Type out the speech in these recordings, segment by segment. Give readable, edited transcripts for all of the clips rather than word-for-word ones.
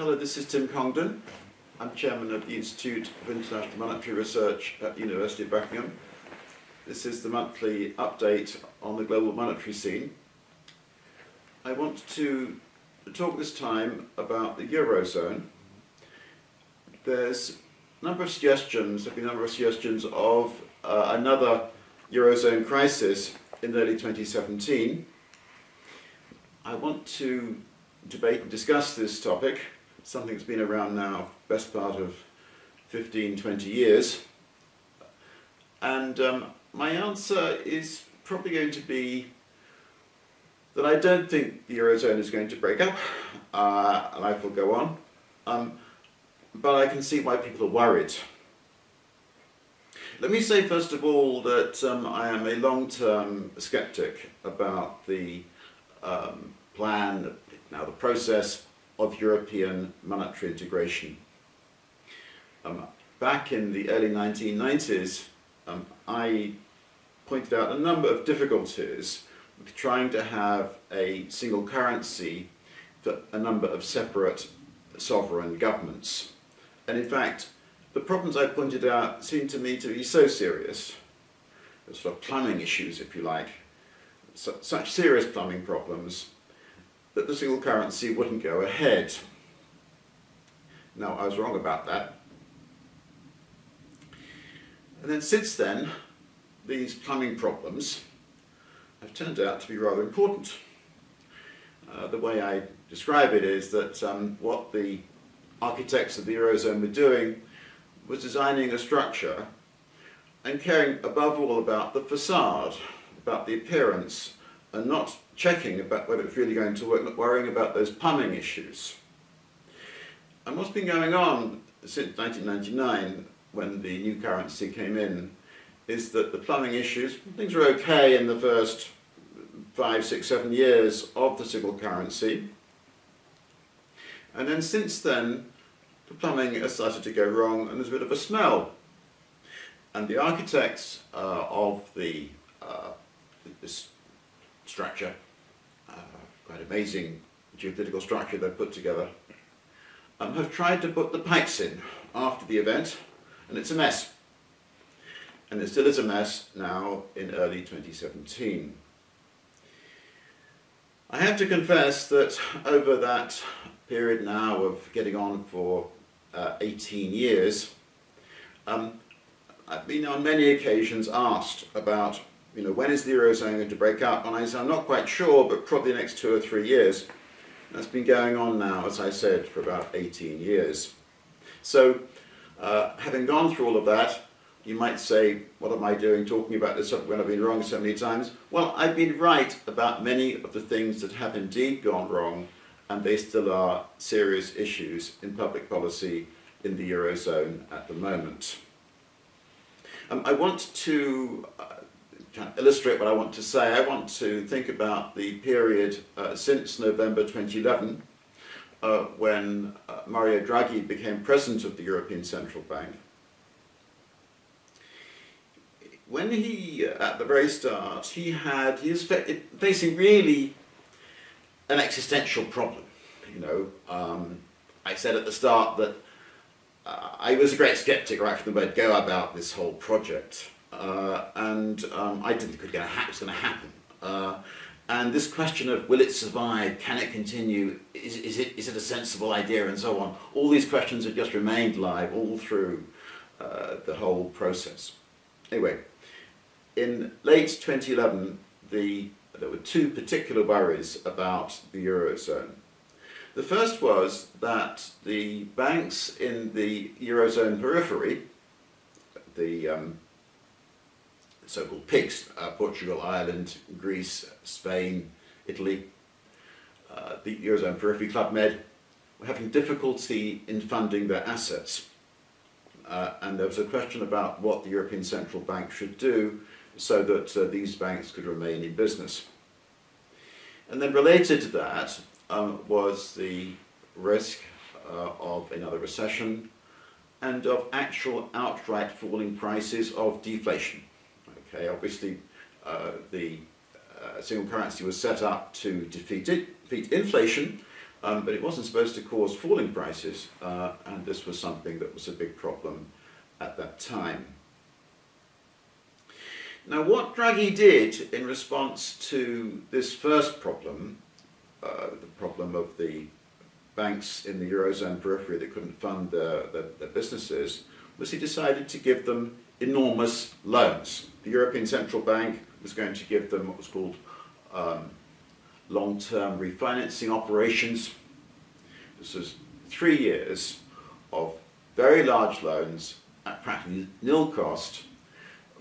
Hello, this is Tim Congdon. I'm chairman of the Institute of International Monetary Research at the University of Buckingham. This is the monthly update on the global monetary scene. I want to talk this time about the Eurozone. There's a number of suggestions, there have been a number of suggestions of another Eurozone crisis in early 2017. I want to debate and discuss this topic, something that's been around now best part of 15, 20 years. And my answer is probably going to be that I don't think the Eurozone is going to break up. Life will go on. But I can see why people are worried. Let me say first of all that I am a long-term skeptic about the plan, now the process of European monetary integration. Back in the early 1990s, I pointed out a number of difficulties with trying to have a single currency for a number of separate sovereign governments. And in fact, the problems I pointed out seemed to me to be so serious, the sort of plumbing issues, if you like, such serious plumbing problems, that the single currency wouldn't go ahead. Now, I was wrong about that. And then since then, these plumbing problems have turned out to be rather important. The way I describe it is that what the architects of the Eurozone were doing was designing a structure and caring above all about the facade, about the appearance, and not checking about whether it's really going to work, not worrying about those plumbing issues. And what's been going on since 1999, when the new currency came in, is that the plumbing issues, things were okay in the first 5, 6, 7 years of the single currency. And then since then, the plumbing has started to go wrong and there's a bit of a smell. And the architects of this structure, quite amazing geopolitical structure they've put together, have tried to put the pipes in after the event, and it's a mess. And it still is a mess now in early 2017. I have to confess that over that period now of getting on for 18 years, I've been on many occasions asked about, when is the Eurozone going to break up? And I said, I'm not quite sure, but probably the next 2 or 3 years. That's been going on now, as I said, for about 18 years. So, having gone through all of that, you might say, what am I doing talking about this when I've been wrong so many times? Well, I've been right about many of the things that have indeed gone wrong, and they still are serious issues in public policy in the Eurozone at the moment. I want to illustrate what I want to say. I want to think about the period since November 2011, when Mario Draghi became president of the European Central Bank. When he, at the very start, he was facing really an existential problem. I said at the start that I was a great skeptic right from the word go about this whole project, and I didn't think it was going to happen. And this question of will it survive, can it continue, is it a sensible idea, and so on, all these questions have just remained live all through the whole process. Anyway, in late 2011, there were 2 particular worries about the Eurozone. The first was that the banks in the Eurozone periphery, the so-called PIGS, Portugal, Ireland, Greece, Spain, Italy, the Eurozone periphery, Club Med, were having difficulty in funding their assets. And there was a question about what the European Central Bank should do so that these banks could remain in business. And then related to that was the risk of another recession and of actual outright falling prices of deflation. Okay, obviously the single currency was set up to defeat inflation, but it wasn't supposed to cause falling prices, and this was something that was a big problem at that time. Now, what Draghi did in response to this first problem, the problem of the banks in the Eurozone periphery that couldn't fund their businesses, was he decided to give them enormous loans. The European Central Bank was going to give them what was called long-term refinancing operations. This was 3 years of very large loans at practically nil cost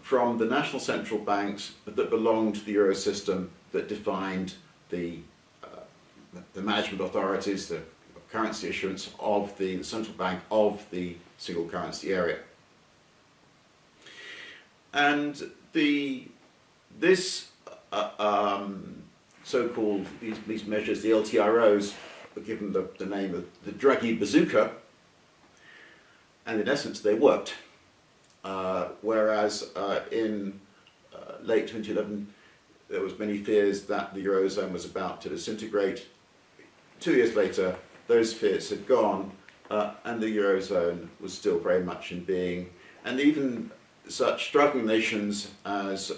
from the national central banks that belonged to the Euro system, that defined the management authorities, the currency issuance of the central bank of the single currency area. And this so-called, these measures, the LTROs, were given the name of the Draghi bazooka, and in essence they worked. Whereas in late 2011 there was many fears that the Eurozone was about to disintegrate. 2 years later those fears had gone, and the Eurozone was still very much in being, and even such struggling nations as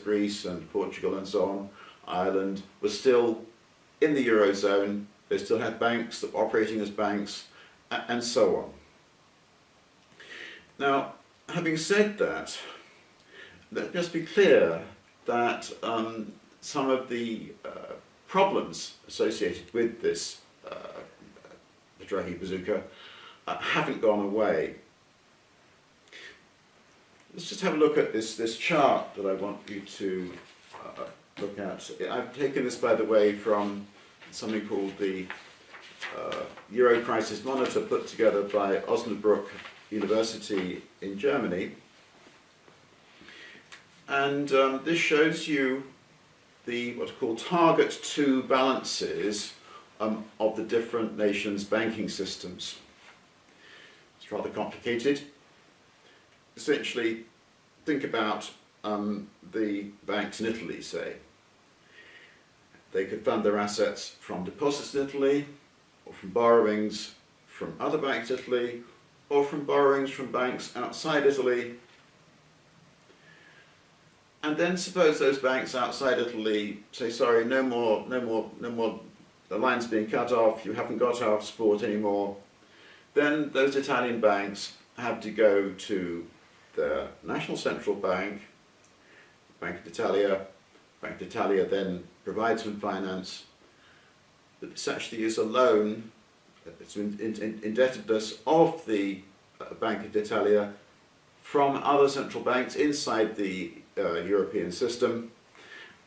Greece and Portugal and so on, Ireland, were still in the Eurozone. They still had banks that were operating as banks, and so on. Now, having said that, let's just be clear that some of the problems associated with this, the Draghi bazooka, haven't gone away. Let's just have a look at this chart that I want you to look at. I've taken this, by the way, from something called the Euro Crisis Monitor, put together by Osnabrück University in Germany. And this shows you the what's called target 2 balances of the different nations' banking systems. It's rather complicated. Essentially, think about the banks in Italy, say. They could fund their assets from deposits in Italy, or from borrowings from other banks in Italy, or from borrowings from banks outside Italy. And then suppose those banks outside Italy say, sorry, no more, the line's being cut off, you haven't got our support anymore. Then those Italian banks have to go to the national central bank, Bank d'Italia. Bank d'Italia then provides them finance, but this actually is a loan. It's indebtedness of the Bank d'Italia from other central banks inside the European system.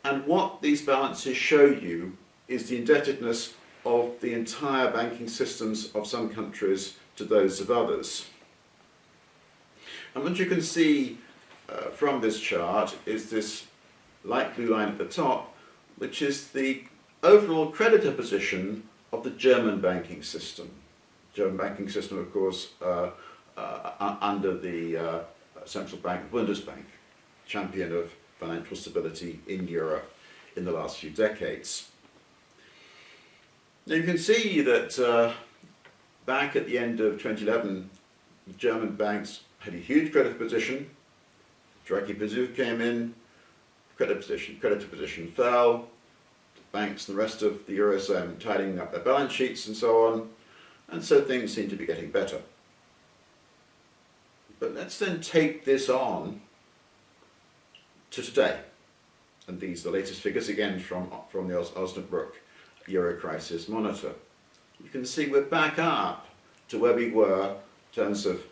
And what these balances show you is the indebtedness of the entire banking systems of some countries to those of others. And what you can see from this chart is this light blue line at the top, which is the overall creditor position of the German banking system. German banking system, of course, under the central bank, Bundesbank, champion of financial stability in Europe in the last few decades. Now you can see that back at the end of 2011, the German banks had a huge credit position. Draghi bazooka came in, creditor position fell. The banks and the rest of the Eurozone tidying up their balance sheets and so on, and so things seem to be getting better. But let's then take this on to today. And these are the latest figures, again from the Osnabrück Euro Crisis Monitor. You can see we're back up to where we were in terms of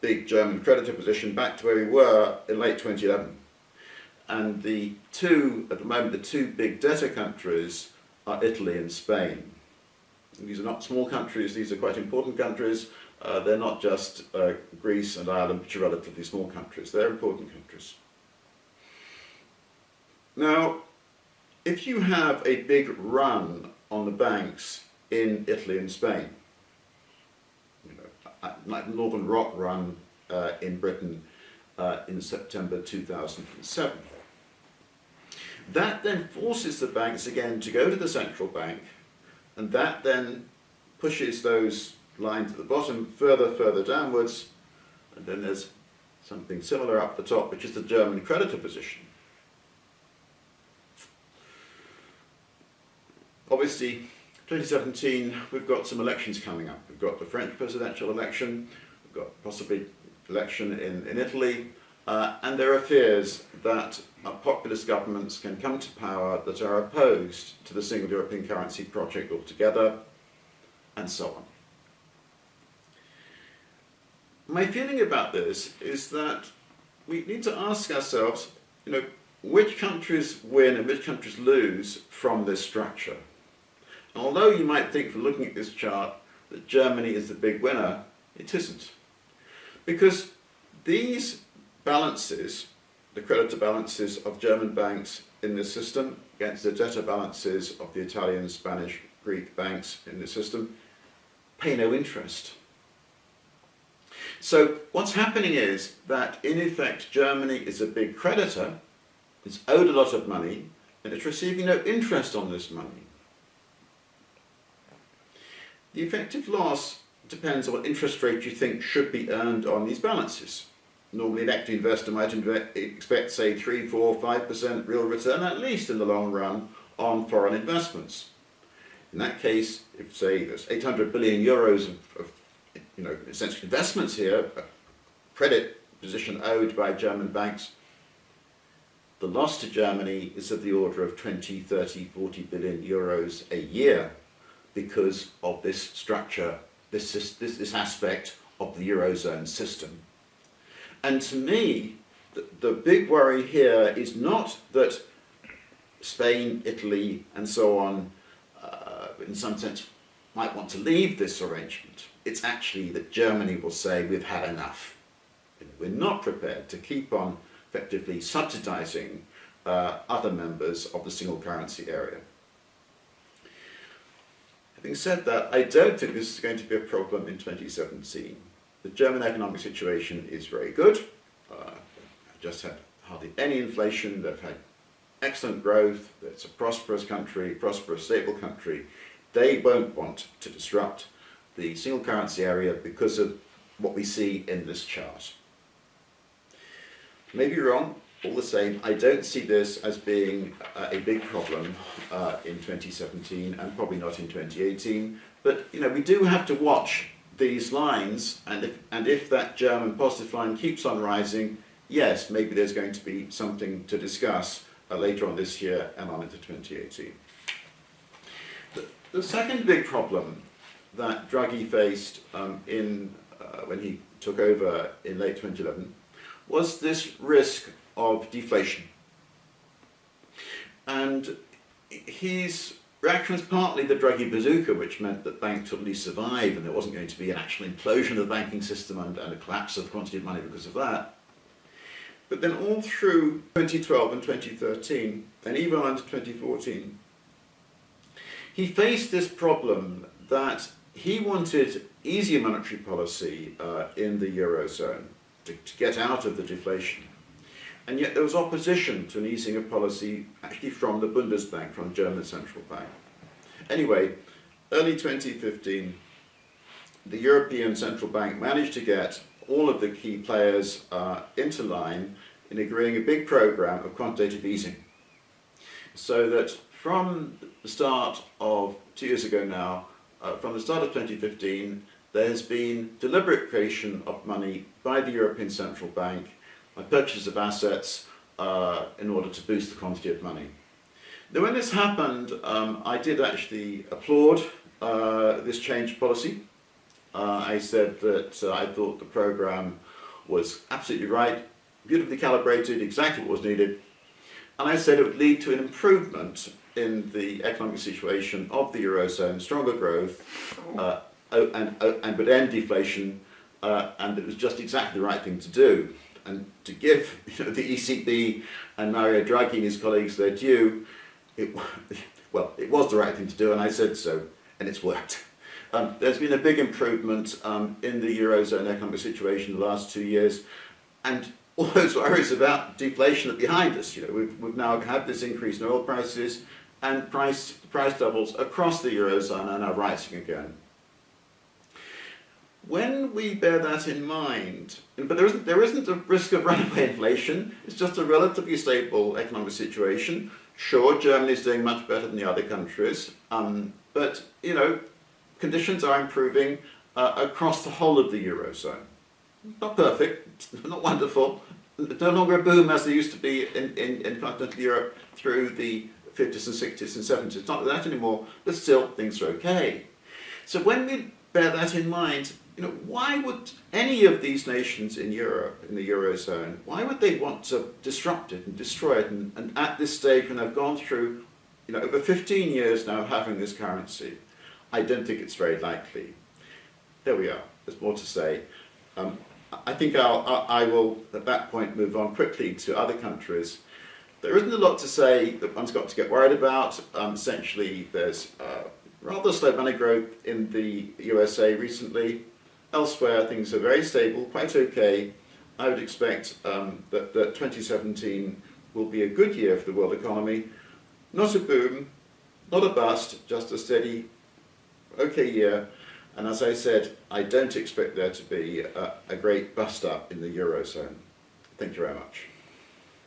big German creditor position, back to where we were in late 2011. And the two, at the moment, the two big debtor countries are Italy and Spain. These are not small countries, these are quite important countries. They're not just Greece and Ireland, which are relatively small countries. They're important countries. Now, if you have a big run on the banks in Italy and Spain, like the Northern Rock run in Britain in September 2007, that then forces the banks again to go to the central bank And that then pushes those lines at the bottom further downwards, and then there's something similar up the top, which is the German creditor position. Obviously, 2017, we've got some elections coming up. We've got the French presidential election, we've got possibly election in Italy, and there are fears that populist governments can come to power that are opposed to the single European currency project altogether, and so on. My feeling about this is that we need to ask ourselves, which countries win and which countries lose from this structure. And although you might think from looking at this chart that Germany is the big winner, it isn't. Because these balances, the creditor balances of German banks in this system against the debtor balances of the Italian, Spanish, Greek banks in this system, pay no interest. So what's happening is that in effect Germany is a big creditor, it's owed a lot of money, and it's receiving no interest on this money. The effective loss depends on what interest rate you think should be earned on these balances. Normally an equity investor might expect, say, 3, 4, 5% real return, at least in the long run, on foreign investments. In that case, if, say, there's 800 billion euros of essentially investments here, a credit position owed by German banks, the loss to Germany is of the order of 20, 30, 40 billion euros a year because of this structure, this aspect of the Eurozone system. And to me, the big worry here is not that Spain, Italy, and so on, in some sense, might want to leave this arrangement. It's actually that Germany will say, we've had enough. We're not prepared to keep on effectively subsidizing other members of the single currency area. Having said that, I don't think this is going to be a problem in 2017. The German economic situation is very good. Just had hardly any inflation. They've had excellent growth. It's a prosperous country, prosperous, stable country. They won't want to disrupt the single currency area because of what we see in this chart. Maybe wrong, all the same, I don't see this as being a big problem in 2017 and probably not in 2018. But we do have to watch these lines, and if that German positive line keeps on rising, yes, maybe there's going to be something to discuss later on this year and on into 2018. The second big problem that Draghi faced when he took over in late 2011 was this risk of deflation. And his reaction was partly the Draghi bazooka, which meant that banks would at least survive and there wasn't going to be an actual implosion of the banking system and a collapse of the quantity of money because of that. But then all through 2012 and 2013, and even on into 2014, he faced this problem that he wanted easier monetary policy in the Eurozone to get out of the deflation. And yet there was opposition to an easing of policy actually from the Bundesbank, from the German central bank. Anyway, early 2015, the European Central Bank managed to get all of the key players into line in agreeing a big program of quantitative easing. So that from the start of 2 years ago now, from the start of 2015, there has been deliberate creation of money by the European Central Bank by purchase of assets in order to boost the quantity of money. Now when this happened, I did actually applaud this change of policy. I said that I thought the program was absolutely right, beautifully calibrated, exactly what was needed. And I said it would lead to an improvement in the economic situation of the Eurozone, stronger growth, and would end deflation, and it was just exactly the right thing to do. And to give the ECB and Mario Draghi and his colleagues their due, it was the right thing to do, and I said so, and it's worked. There's been a big improvement in the Eurozone economic situation in the last 2 years, and all those worries about deflation are behind us. We've now had this increase in oil prices, and price levels across the Eurozone are now rising again. When we bear that in mind, but there isn't a risk of runaway inflation, it's just a relatively stable economic situation. Sure, Germany's doing much better than the other countries, but you know, conditions are improving across the whole of the Eurozone. Not perfect, not wonderful, no longer a boom as there used to be in continental Europe through the 50s and 60s and 70s. It's not that anymore, but still things are okay. So when we bear that in mind, you know, why would any of these nations in Europe, in the Eurozone, why would they want to disrupt it and destroy it? And at this stage, when they've gone through, you know, over 15 years now of having this currency, I don't think it's very likely. There we are. There's more to say. I think I will, at that point, move on quickly to other countries. There isn't a lot to say that one's got to get worried about. Essentially, there's rather slow money growth in the USA recently. Elsewhere, things are very stable, quite okay. I would expect that 2017 will be a good year for the world economy. Not a boom, not a bust, just a steady, okay year. And as I said, I don't expect there to be a great bust up in the Eurozone. Thank you very much.